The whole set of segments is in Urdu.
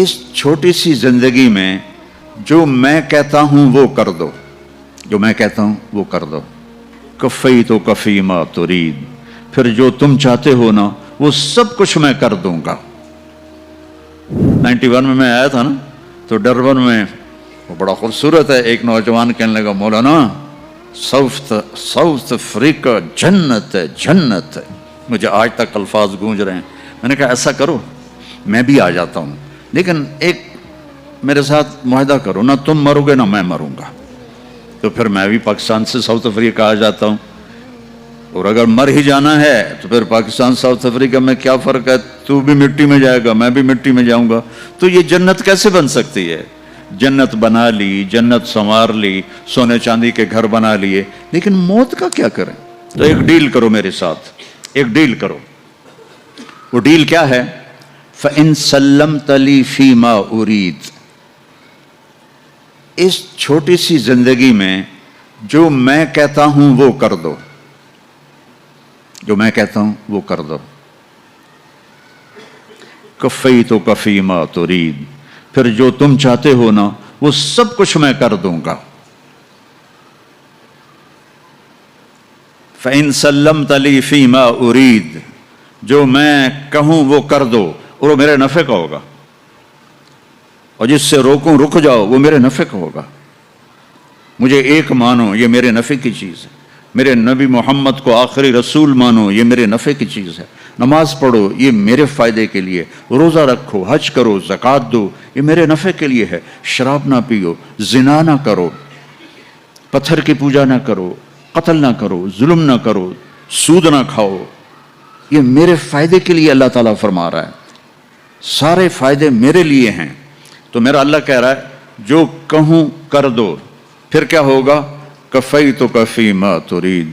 اس چھوٹی سی زندگی میں جو میں کہتا ہوں وہ کر دو، جو میں کہتا ہوں وہ کر دو. کفی تو کفی ما ترید، پھر جو تم چاہتے ہو نا وہ سب کچھ میں کر دوں گا. 91 میں آیا تھا نا، تو ڈربن میں وہ بڑا خوبصورت ہے، ایک نوجوان کہنے لگا مولانا ساؤتھ افریقہ جنت ہے، جنت ہے. مجھے آج تک الفاظ گونج رہے ہیں. میں نے کہا ایسا کرو میں بھی آ جاتا ہوں، لیکن ایک میرے ساتھ معاہدہ کرو، نہ تم مرو گے نہ میں مروں گا. تو پھر میں بھی پاکستان سے ساؤتھ افریقہ آ جاتا ہوں، اور اگر مر ہی جانا ہے تو پھر پاکستان ساؤتھ افریقہ میں کیا فرق ہے؟ تو بھی مٹی میں جائے گا، میں بھی مٹی میں جاؤں گا. تو یہ جنت کیسے بن سکتی ہے؟ جنت بنا لی، جنت سنوار لی، سونے چاندی کے گھر بنا لیے، لیکن موت کا کیا کریں؟ تو ایک ڈیل کرو میرے ساتھ، ایک ڈیل کرو. وہ ڈیل کیا ہے؟ فَإِن سَلَّمْتَ لِي فِي مَا أُرِيدُ، اس چھوٹی سی زندگی میں جو میں کہتا ہوں وہ کر دو، جو میں کہتا ہوں وہ کر دو. کفی تو کفی ما ترید، پھر جو تم چاہتے ہو نا وہ سب کچھ میں کر دوں گا. فَإِن سَلَّمْتَ لِي فِي مَا أُرِيدُ، جو میں کہوں وہ کر دو، اور وہ میرے نفع کا ہوگا، اور جس سے روکوں رک جاؤ وہ میرے نفع کا ہوگا. مجھے ایک مانو یہ میرے نفع کی چیز ہے، میرے نبی محمد کو آخری رسول مانو یہ میرے نفع کی چیز ہے، نماز پڑھو یہ میرے فائدے کے لیے، روزہ رکھو، حج کرو، زکوٰۃ دو یہ میرے نفع کے لیے ہے، شراب نہ پیو، زنا نہ کرو، پتھر کی پوجا نہ کرو، قتل نہ کرو، ظلم نہ کرو، سود نہ کھاؤ، یہ میرے فائدے کے لیے اللہ تعالیٰ فرما رہا ہے، سارے فائدے میرے لیے ہیں. تو میرا اللہ کہہ رہا ہے جو کہوں کر دو، پھر کیا ہوگا؟ کفی تو کفی ما ترید،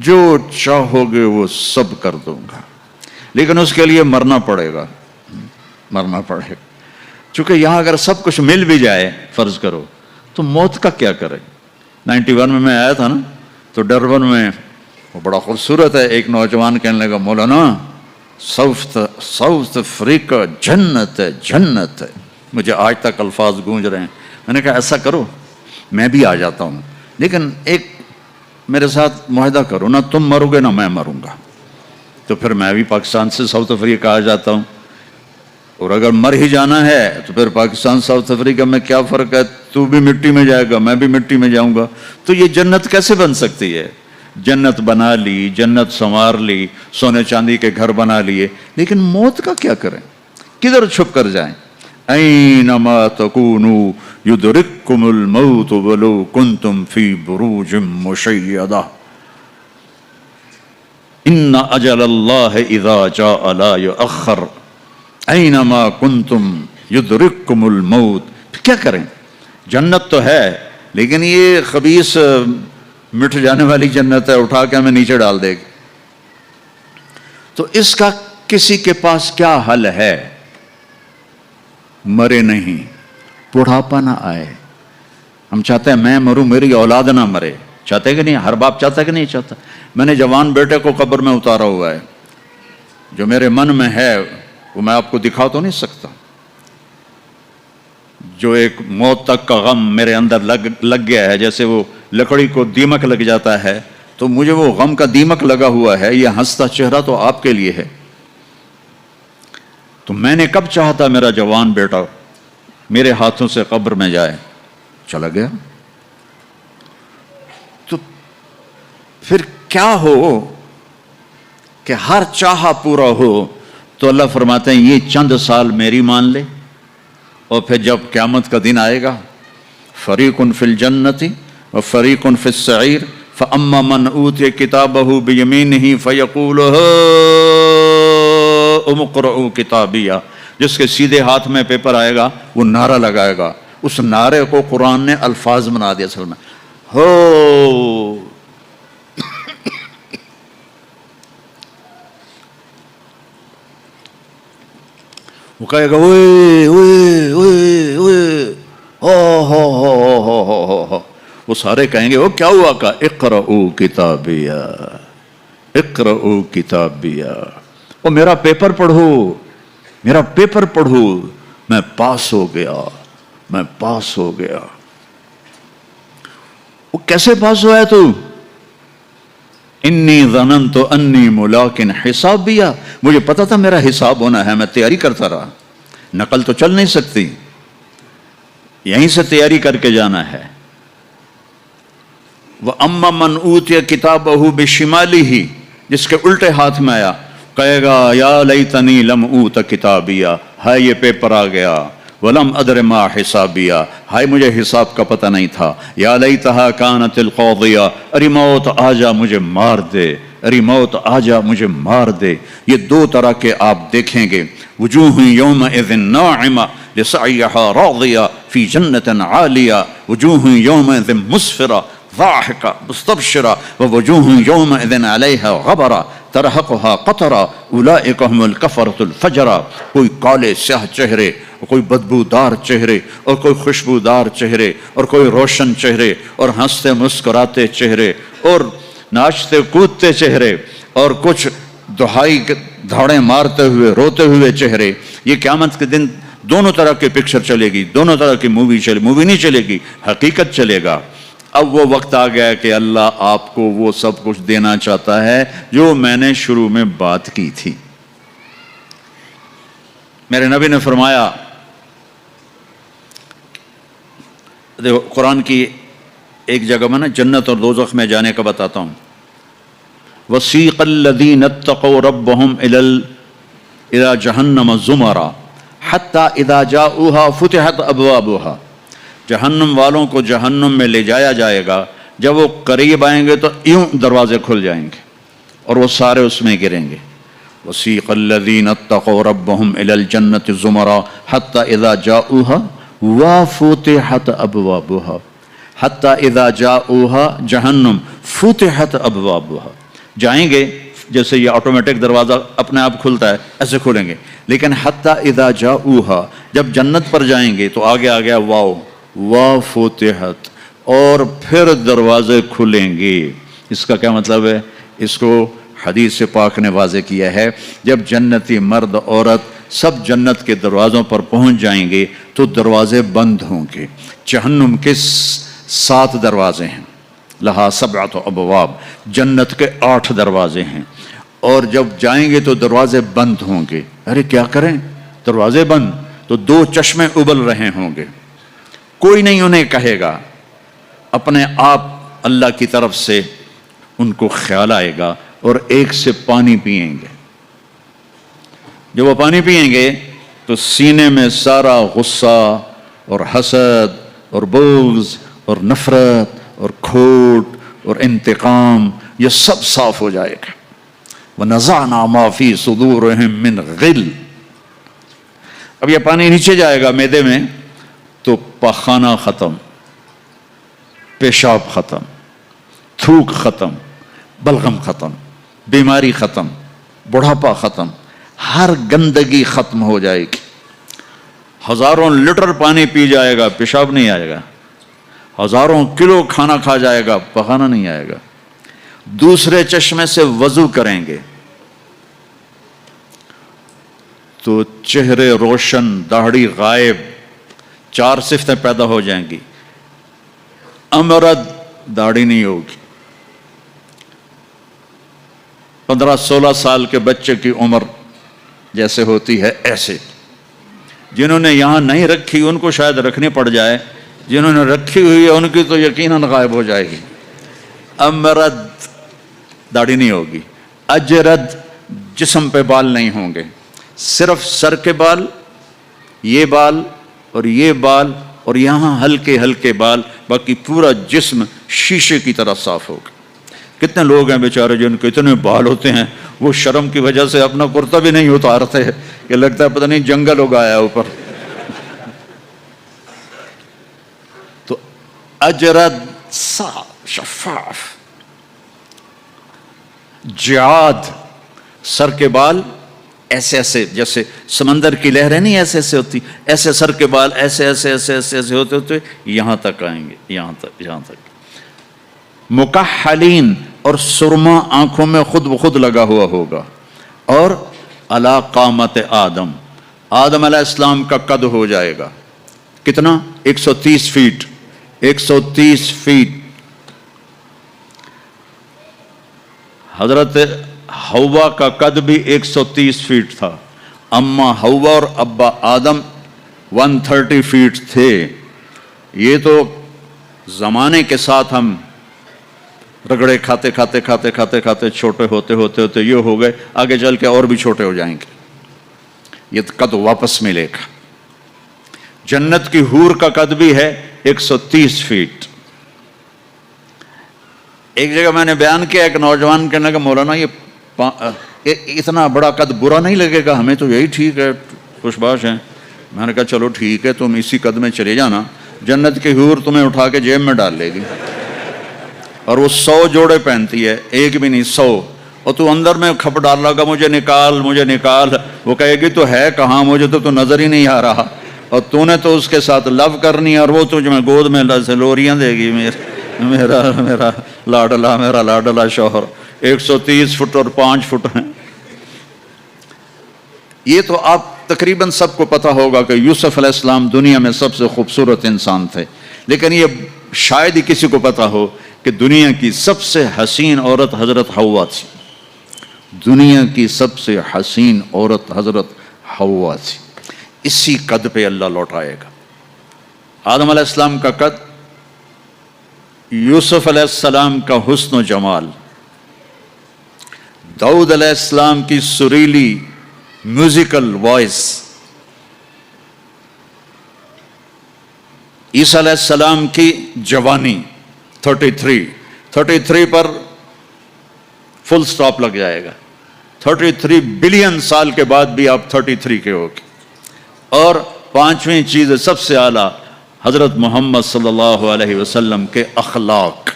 جو چاہو گے وہ سب کر دوں گا، لیکن اس کے لیے مرنا پڑے گا، مرنا پڑے گا. چونکہ یہاں اگر سب کچھ مل بھی جائے فرض کرو تو موت کا کیا کرے؟ 91 میں آیا تھا نا، تو ڈربن میں وہ بڑا خوبصورت ہے، ایک نوجوان کہنے لگا مولانا ساؤتھ افریقہ جنت ہے، جنت ہے. مجھے آج تک الفاظ گونج رہے ہیں. میں نے کہا ایسا کرو میں بھی آ جاتا ہوں، لیکن ایک میرے ساتھ معاہدہ کرو، نہ تم مرو گے نہ میں مروں گا. تو پھر میں بھی پاکستان سے ساؤتھ افریقہ آ جاتا ہوں، اور اگر مر ہی جانا ہے تو پھر پاکستان ساؤتھ افریقہ میں کیا فرق ہے؟ تو بھی مٹی میں جائے گا، میں بھی مٹی میں جاؤں گا. تو یہ جنت کیسے بن سکتی ہے؟ جنت بنا لی، جنت سنوار لی، سونے چاندی کے گھر بنا لیے، لیکن موت کا کیا کریں؟ کدھر چھپ کر جائیں؟ اینما تکونوا یدرککم الموت ولو کنتم فی بروج مشیدہ ان اجل اللہ اذا جاء لا یؤخر اینما کنتم یدرککم الموت. کیا کریں؟ جنت تو ہے لیکن یہ خبیث مٹ جانے والی جنت ہے، اٹھا کے ہمیں نیچے ڈال دے گی. تو اس کا کسی کے پاس کیا حل ہے؟ مرے نہیں، بڑھاپا نہ آئے. ہم چاہتے ہیں میں مروں میری اولاد نہ مرے، چاہتے کہ نہیں؟ ہر باپ چاہتا کہ نہیں چاہتا؟ میں نے جوان بیٹے کو قبر میں اتارا ہوا ہے، جو میرے من میں ہے وہ میں آپ کو دکھا تو نہیں سکتا. جو ایک موت تک کا غم میرے اندر لگ گیا ہے، جیسے وہ لکڑی کو دیمک لگ جاتا ہے، تو مجھے وہ غم کا دیمک لگا ہوا ہے. یہ ہنستا چہرہ تو آپ کے لیے ہے. تو میں نے کب چاہا تھا میرا جوان بیٹا میرے ہاتھوں سے قبر میں جائے، چلا گیا. تو پھر کیا ہو کہ ہر چاہا پورا ہو؟ تو اللہ فرماتے ہیں یہ چند سال میری مان لے، اور پھر جب قیامت کا دن آئے گا فریق فی الجنت و فریق فی السعیر فاما من اوتی کتابہ بیمینہ فیقول ہاؤم اقرؤوا کتابیہ، جس کے سیدھے ہاتھ میں پیپر آئے گا وہ نعرہ لگائے گا. اس نعرے کو قرآن نے الفاظ بنا دیا اصل میں، ہو وہ کہے گا اوئے اوئے اوئے اوئے ہو. وہ سارے کہیں گے وہ کیا ہوا؟ کا اقرؤوا کتابیہ، اقرؤوا کتابیہ، وہ میرا پیپر پڑھو، میرا پیپر پڑھو. میں پاس ہو گیا، میں پاس ہو گیا۔ وہ کیسے پاس ہوا ہے تو؟ انی ظننت انی ملاق حسابیہ، مجھے پتا تھا میرا حساب ہونا ہے، میں تیاری کرتا رہا۔ نقل تو چل نہیں سکتی، یہیں سے تیاری کر کے جانا ہے۔ وَأَمَّا مَنْ أُوتِيَ كِتَابَهُ بِشِمَالِهِ، جس کے الٹے ہاتھ میں آیا کہے گا یا لیتنی لم اوت کتابیہ، ہائے یہ پیپر آ گیا، ولم ادر ما حسابیہ، ہائے مجھے حساب کا پتہ نہیں تھا، یا لیتہا کانت القاضیہ، ارے موت آ جا مجھے مار دے، ارے موت آ جا مجھے مار دے۔ یہ دو طرح کے آپ دیکھیں گے، وجوہ یومئذ ناعمہ لسعیہا راضیہ فی جنت عالیہ، وجوہ یومئذ مسفرہ ضاحکہ مستبشرہ، ووجوہ یومئذ علیہا غبرہ ترہقہا قطرہ اولئک هم الکفرۃ الفجرہ۔ کوئی کالے سیاہ چہرے، اور کوئی بدبودار چہرے، اور کوئی خوشبودار چہرے، اور کوئی روشن چہرے، اور ہنستے مسکراتے چہرے، اور ناچتے کودتے چہرے، اور کچھ دہائی دھاڑیں مارتے ہوئے روتے ہوئے چہرے۔ یہ قیامت کے دن دونوں طرح کے پکچر چلے گی، دونوں طرح کی مووی نہیں چلے گی، حقیقت چلے گا۔ اب وہ وقت آ گیا کہ اللہ آپ کو وہ سب کچھ دینا چاہتا ہے جو میں نے شروع میں بات کی تھی۔ میرے نبی نے فرمایا، دیکھو قرآن کی ایک جگہ میں نا جنت اور دوزخ میں جانے کا بتاتا ہوں۔ وَسِيقَ الَّذِينَ اتَّقَوْا رَبَّهُمْ إِلَى جَهَنَّمَ زُمَرًا حَتَّى إِذَا جَاءُوهَا فُتِحَتْ أَبْوَابُهَا۔ جہنم والوں کو جہنم میں لے جایا جائے گا، جب وہ قریب آئیں گے تو یوں دروازے کھل جائیں گے اور وہ سارے اس میں گریں گے۔ وَسِيقَ الَّذِينَ اتَّقَوْا رَبَّهُمْ إِلَى الْجَنَّةِ زُمَرًا حَتَّى إِذَا جَاءُوهَا وَفُتِحَتْ أَبْوَابُهَا، حَتَّى إِذَا جَاءُوهَا جہنم فُتِحَتْ أَبْوَابُهَا، جائیں گے جیسے یہ آٹومیٹک دروازہ اپنے آپ کھلتا ہے ایسے کھولیں گے، لیکن حَتَّى إِذَا جَاءُوهَا جب جنت پر جائیں گے تو آگے آ گیا واو وَفُتِحَتْ، اور پھر دروازے کھلیں گے۔ اس کا کیا مطلب ہے؟ اس کو حدیث پاک نے واضح کیا ہے، جب جنتی مرد عورت سب جنت کے دروازوں پر پہنچ جائیں گے تو دروازے بند ہوں گے۔ جہنم کے 7 دروازے ہیں، لہا 7 ابواب، جنت کے 8 دروازے ہیں، اور جب جائیں گے تو دروازے بند ہوں گے۔ ارے کیا کریں، دروازے بند تو 2 چشمے ابل رہے ہوں گے، کوئی نہیں انہیں کہے گا، اپنے آپ اللہ کی طرف سے ان کو خیال آئے گا اور ایک سے پانی پئیں گے۔ جب وہ پانی پئیں گے تو سینے میں سارا غصہ اور حسد اور بغض اور نفرت اور کھوٹ اور انتقام یہ سب صاف ہو جائے گا۔ وَنَزَعْنَا مَا فِي صُدُورِهِم مِّن غِلٍّ۔ اب یہ پانی نیچے جائے گا معدے میں تو پاخانہ ختم، پیشاب ختم، تھوک ختم، بلغم ختم، بیماری ختم، بڑھاپا ختم، ہر گندگی ختم ہو جائے گی۔ ہزاروں لیٹر پانی پی جائے گا، پیشاب نہیں آئے گا، ہزاروں کلو کھانا کھا جائے گا، پخانا نہیں آئے گا۔ دوسرے چشمے سے وضو کریں گے تو چہرے روشن، داڑھی غائب، 4 صفتیں پیدا ہو جائیں گی۔ امرد، داڑھی نہیں ہوگی۔ 15-16 سال کے بچے کی عمر جیسے ہوتی ہے ایسے، جنہوں نے یہاں نہیں رکھی ان کو شاید رکھنی پڑ جائے، جنہوں نے رکھی ہوئی ہے ان کی تو یقیناً غائب ہو جائے گی۔ امرد، داڑھی نہیں ہوگی۔ اجرد، جسم پہ بال نہیں ہوں گے، صرف سر کے بال، یہ بال اور یہ بال اور یہاں ہلکے ہلکے بال، باقی پورا جسم شیشے کی طرح صاف ہوگا۔ کتنے لوگ ہیں بیچارے جن کے اتنے بال ہوتے ہیں وہ شرم کی وجہ سے اپنا کرتا بھی نہیں اتارتے ہیں کہ لگتا ہے پتہ نہیں جنگل اگایا اوپر۔ تو اجرد، صاف شفاف۔ جعاد، سر کے بال ایسے ایسے جیسے سمندر کی لہریں نہیں ایسے ایسے ہوتی، ایسے سر کے بال ایسے ایسے ایسے ایسے ایسے ہوتے ہوتے یہاں تک آئیں گے، یہاں تک۔ مکحلین، اور سرما آنکھوں میں خود بخود لگا ہوا ہوگا۔ اور علی قامت آدم، آدم علیہ السلام کا قد ہو جائے گا کتنا؟ 130 فیٹ. 130 فیٹ. حضرت حوا کا قد بھی 130 فیٹ تھا. اما حوا اور ابا آدم 130 فیٹ تھے. یہ تو زمانے کے ساتھ ہم رگڑے کھاتے کھاتے کھاتے کھاتے کھاتے چھوٹے ہوتے ہوتے ہوتے یہ ہو گئے. آگے چل کے اور بھی چھوٹے ہو جائیں گے. یہ قد واپس ملے گا. جنت کی حور کا قد بھی ہے 130 فیٹ. ایک جگہ میں نے بیان کیا، ایک نوجوان کہنے لگا مولانا یہ اتنا بڑا قد برا نہیں لگے گا؟ ہمیں تو یہی ٹھیک ہے، خوش باش ہیں. میں نے کہا چلو ٹھیک ہے، تم اسی قد میں چلے جانا، جنت کی حور تمہیں اٹھا کے جیب میں ڈال لے گی. اور وہ 100 جوڑے پہنتی ہے، ایک بھی نہیں 100. اور تو اندر میں کھپ ڈال لگا مجھے نکال مجھے نکال. وہ کہے گی تو ہے کہاں، مجھے تو نظر ہی نہیں آ رہا. اور تو نے تو اس کے ساتھ لو کرنی ہے، اور وہ تجھ میں گود میں لوریاں دے گی. میرا لاڈلا شوہر 130 فٹ اور 5 فٹ ہیں. یہ تو آپ تقریباً سب کو پتا ہوگا کہ یوسف علیہ السلام دنیا میں سب سے خوبصورت انسان تھے. لیکن یہ شاید ہی کسی کو پتا ہو کہ دنیا کی سب سے حسین عورت حضرت حوا تھی. دنیا کی سب سے حسین عورت حضرت حوا تھی. اسی قد پہ اللہ لوٹائے گا. آدم علیہ السلام کا قد، یوسف علیہ السلام کا حسن و جمال، داؤد علیہ السلام کی سریلی میوزیکل وائس، عیسیٰ علیہ السلام کی جوانی 33 پر فل سٹاپ لگ جائے گا. 33 بلین سال کے بعد بھی آپ 33 کے ہو گے. اور پانچویں چیز سب سے اعلیٰ حضرت محمد صلی اللہ علیہ وسلم کے اخلاق.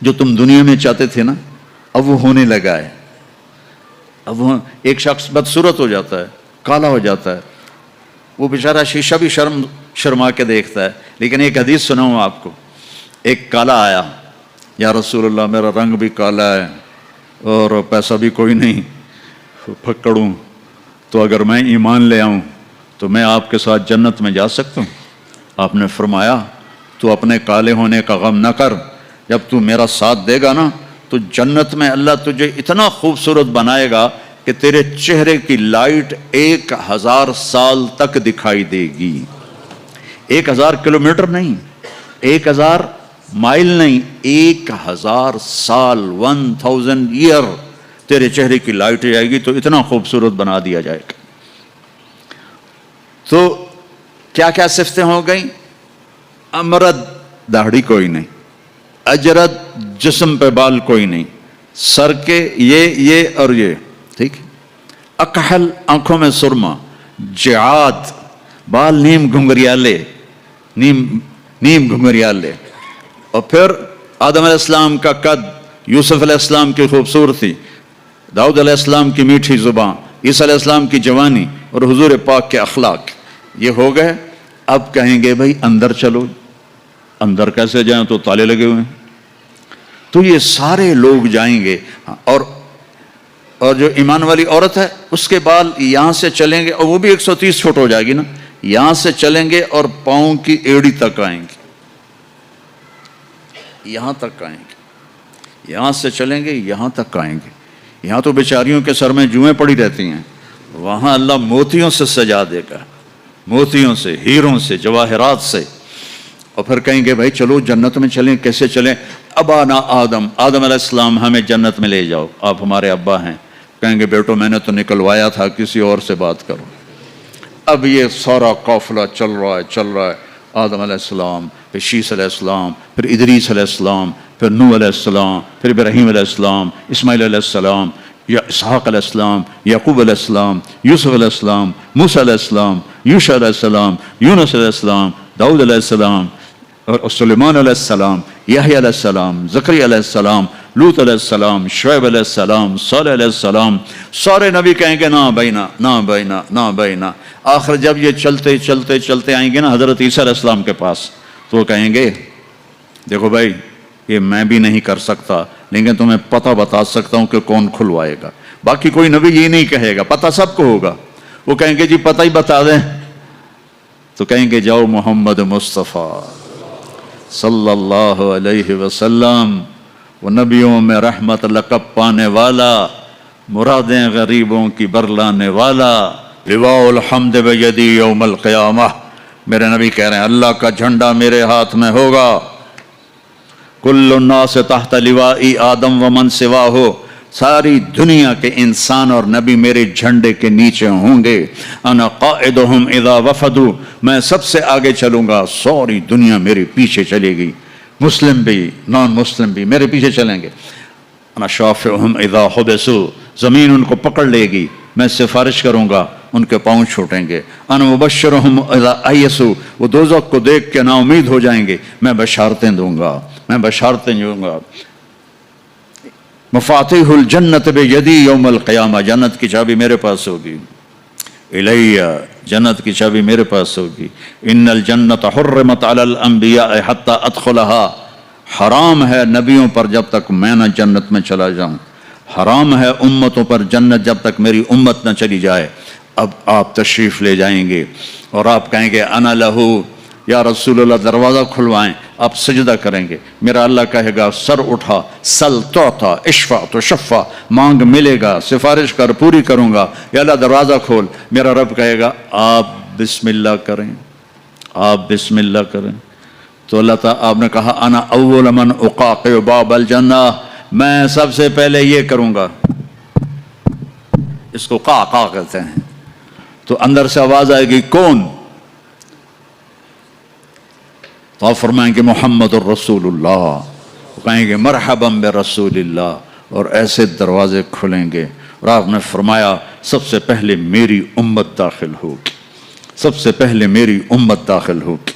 جو تم دنیا میں چاہتے تھے نا، اب وہ ہونے لگا ہے. اب وہ ایک شخص بدصورت ہو جاتا ہے، کالا ہو جاتا ہے، وہ بیچارہ شیشہ بھی شرما کے دیکھتا ہے. لیکن ایک حدیث سناؤں آپ کو. ایک کالا آیا، یا رسول اللہ میرا رنگ بھی کالا ہے اور پیسہ بھی کوئی نہیں، پھکڑوں تو اگر میں ایمان لے آؤں تو میں آپ کے ساتھ جنت میں جا سکتا ہوں؟ آپ نے فرمایا تو اپنے کالے ہونے کا غم نہ کر، جب تو میرا ساتھ دے گا نا تو جنت میں اللہ تجھے اتنا خوبصورت بنائے گا کہ تیرے چہرے کی لائٹ 1000 سال تک دکھائی دے گی. 1000 کلومیٹر نہیں، 1000 مائل نہیں، 1000 سال 1000 ایئر تیرے چہرے کی لائٹ جائے گی تو اتنا خوبصورت بنا دیا جائے گا. تو کیا کیا صفتیں ہو گئیں؟ امرد، داڑھی کوئی نہیں، اجرد، جسم پہ بال کوئی نہیں، سر کے یہ اور یہ ٹھیک. اکحل، آنکھوں میں سرما، جعاد، بال نیم گھنگریالے، نیم گھنگریالے. اور پھر آدم علیہ السلام کا قد، یوسف علیہ السلام کی خوبصورتی، داؤد علیہ السلام کی میٹھی زبان، عیسیٰ علیہ السلام کی جوانی اور حضور پاک کے اخلاق. یہ ہو گئے. اب کہیں گے بھائی اندر چلو. اندر کیسے جائیں؟ تو تالے لگے ہوئے ہیں. تو یہ سارے لوگ جائیں گے. اور جو ایمان والی عورت ہے اس کے بال یہاں سے چلیں گے، اور وہ بھی 130 فٹ ہو جائے گی نا. یہاں سے چلیں گے اور پاؤں کی ایڑی تک آئیں گے. یہاں تک آئیں گے. یہاں سے چلیں گے یہاں تک آئیں گے. یہاں تو بیچاریوں کے سر میں جوئیں پڑی رہتی ہیں، وہاں اللہ موتیوں سے سجا دے گا، موتیوں سے، ہیروں سے، جواہرات سے. اور پھر کہیں گے بھائی چلو جنت میں چلیں. کیسے چلیں؟ ابانا آدم علیہ السلام ہمیں جنت میں لے جاؤ، آپ ہمارے ابا ہیں. کہیں گے بیٹو میں نے تو نکلوایا تھا، کسی اور سے بات کرو. اب یہ سارا قافلہ چل رہا ہے. آدم علیہ السلام، پھر شیس علیہ السلام، پھر ادریس علیہ السلام، پھر نوح علیہ السلام، پھر ابراہیم علیہ السلام، اسماعیل علیہ السلام، یا اسحاق علیہ السلام، یعقوب علیہ السلام، یوسف علیہ السلام، موسیٰ علیہ السلام، یوشع علیہ السلام، یونس علیہ السلام، داؤد علیہ السلام اور سلیمان علیہ السلام، یحییٰ علیہ السلام، زکریا علیہ السلام، لوط علیہ السلام، شعیب علیہ السلام، صالح علیہ السلام. سارے نبی کہیں گے نا بینا نا بینا نا بینا. آخر جب یہ چلتے چلتے چلتے آئیں گے نا حضرت عیسیٰ علیہ السلام کے پاس، تو وہ کہیں گے دیکھو بھائی یہ میں بھی نہیں کر سکتا، لیکن تمہیں پتہ بتا سکتا ہوں کہ کون کھلوائے گا. باقی کوئی نبی یہ نہیں کہے گا، پتہ سب کو ہوگا. وہ کہیں گے جی پتہ ہی بتا دیں، تو کہیں گے جاؤ محمد مصطفیٰ صلی اللہ علیہ وسلم، وہ نبیوں میں رحمت لقب پانے والا، مرادیں غریبوں کی برلانے والا، لواء الحمد بیدی یوم القیامہ، میرے نبی کہہ رہے ہیں اللہ کا جھنڈا میرے ہاتھ میں ہوگا، کل الناس تحت لوائی آدم ومن سواہ، ساری دنیا کے انسان اور نبی میرے جھنڈے کے نیچے ہوں گے، انا قائدہم اذا وفدوا، میں سب سے آگے چلوں گا، ساری دنیا میرے پیچھے چلے گی، مسلم بھی نان مسلم بھی میرے پیچھے چلیں گے، انا شافعہم اذا حبسوا، زمین ان کو پکڑ لے گی، میں سفارش کروں گا ان کے پاؤں چھوٹیں گے، انا مبشرہم اذا ایسوا، وہ دوزخ کو دیکھ کے نا امید ہو جائیں گے، میں بشارتیں دوں گا، میں بشارتیں دوں گا، مفاتیح الجنت بیدی یوم القیامہ، جنت کی چابی میرے پاس ہوگی، الیہ، جنت کی چابی میرے پاس ہوگی، ان الجنت حرمت علی الانبیاء حتی ادخلها، حرام ہے نبیوں پر جب تک میں نہ جنت میں چلا جاؤں، حرام ہے امتوں پر جنت جب تک میری امت نہ چلی جائے، اب آپ تشریف لے جائیں گے اور آپ کہیں گے انا لہو، یا رسول اللہ دروازہ کھلوائیں، آپ سجدہ کریں گے، میرا اللہ کہے گا سر اٹھا، سل تعطا، اشفع تشفع، مانگ ملے گا، سفارش کر پوری کروں گا، یا اللہ دروازہ کھول، میرا رب کہے گا آپ بسم اللہ کریں، آپ بسم اللہ کریں، تو اللہ تعالیٰ آپ نے کہا انا اول من اقاقع باب الجنہ، میں سب سے پہلے یہ کروں گا، اس کو قاقع کہتے ہیں، تو اندر سے آواز آئے گی کون؟ تو آپ فرمائیں گے محمد الرسول اللہ، کہیں گے مرحبا برسول اللہ، اور ایسے دروازے کھلیں گے، اور آپ نے فرمایا سب سے پہلے میری امت داخل ہوگی، سب سے پہلے میری امت داخل ہوگی۔